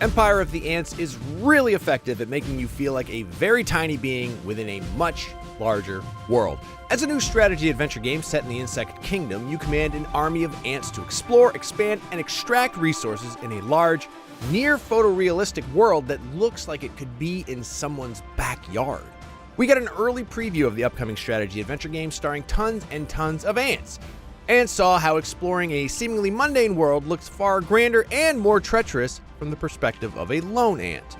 Empire of the Ants is really effective at making you feel like a very tiny being within a much larger world. As a new strategy adventure game set in the insect kingdom, you command an army of ants to explore, expand, and extract resources in a large, near photorealistic world that looks like it could be in someone's backyard. We got an early preview of the upcoming strategy adventure game starring tons and tons of ants, and saw how exploring a seemingly mundane world looks far grander and more treacherous from the perspective of a lone ant.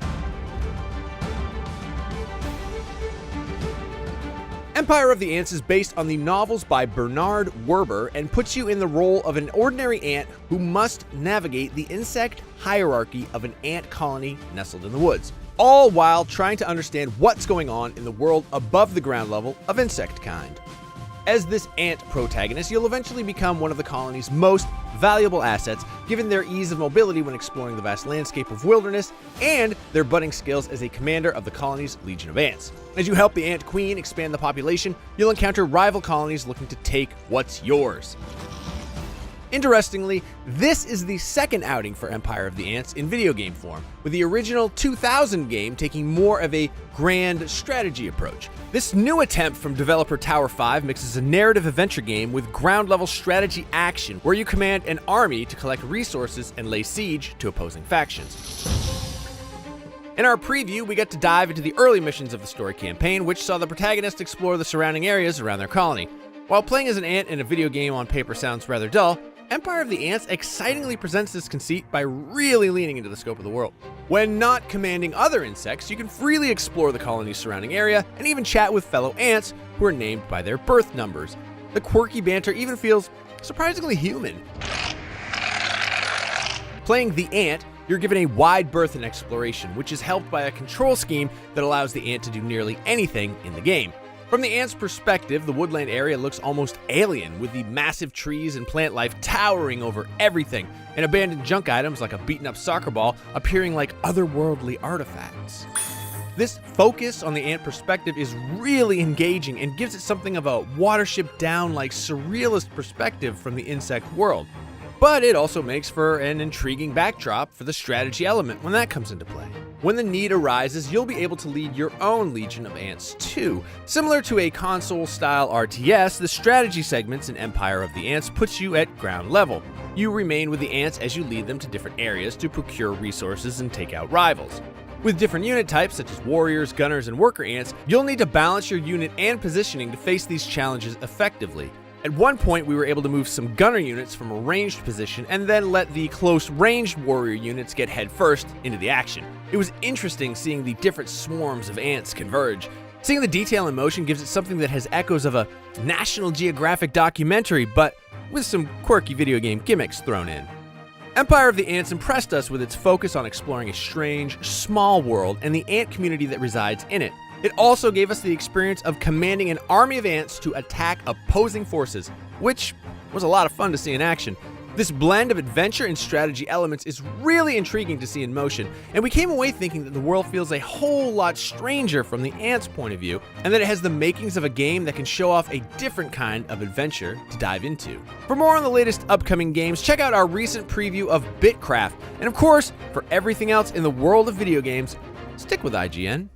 Empire of the Ants is based on the novels by Bernard Werber and puts you in the role of an ordinary ant who must navigate the insect hierarchy of an ant colony nestled in the woods, all while trying to understand what's going on in the world above the ground level of insect kind. As this ant protagonist, you'll eventually become one of the colony's most valuable assets, given their ease of mobility when exploring the vast landscape of wilderness and their budding skills as a commander of the colony's legion of ants. As you help the ant queen expand the population, you'll encounter rival colonies looking to take what's yours. Interestingly, this is the second outing for Empire of the Ants in video game form, with the original 2000 game taking more of a grand strategy approach. This new attempt from developer Tower 5 mixes a narrative adventure game with ground-level strategy action, where you command an army to collect resources and lay siege to opposing factions. In our preview, we got to dive into the early missions of the story campaign, which saw the protagonist explore the surrounding areas around their colony. While playing as an ant in a video game on paper sounds rather dull, Empire of the Ants excitingly presents this conceit by really leaning into the scope of the world. When not commanding other insects, you can freely explore the colony's surrounding area and even chat with fellow ants who are named by their birth numbers. The quirky banter even feels surprisingly human. Playing the ant, you're given a wide berth in exploration, which is helped by a control scheme that allows the ant to do nearly anything in the game. From the ant's perspective, the woodland area looks almost alien, with the massive trees and plant life towering over everything, and abandoned junk items like a beaten-up soccer ball appearing like otherworldly artifacts. This focus on the ant perspective is really engaging and gives it something of a Watership Down-like surrealist perspective from the insect world. But it also makes for an intriguing backdrop for the strategy element when that comes into play. When the need arises, you'll be able to lead your own legion of ants too. Similar to a console-style RTS, the strategy segments in Empire of the Ants puts you at ground level. You remain with the ants as you lead them to different areas to procure resources and take out rivals. With different unit types such as warriors, gunners, and worker ants, you'll need to balance your unit and positioning to face these challenges effectively. At one point, we were able to move some gunner units from a ranged position and then let the close-ranged warrior units get headfirst into the action. It was interesting seeing the different swarms of ants converge. Seeing the detail in motion gives it something that has echoes of a National Geographic documentary, but with some quirky video game gimmicks thrown in. Empire of the Ants impressed us with its focus on exploring a strange, small world and the ant community that resides in it. It also gave us the experience of commanding an army of ants to attack opposing forces, which was a lot of fun to see in action. This blend of adventure and strategy elements is really intriguing to see in motion, and we came away thinking that the world feels a whole lot stranger from the ants' point of view, and that it has the makings of a game that can show off a different kind of adventure to dive into. For more on the latest upcoming games, check out our recent preview of Bitcraft, and of course, for everything else in the world of video games, stick with IGN.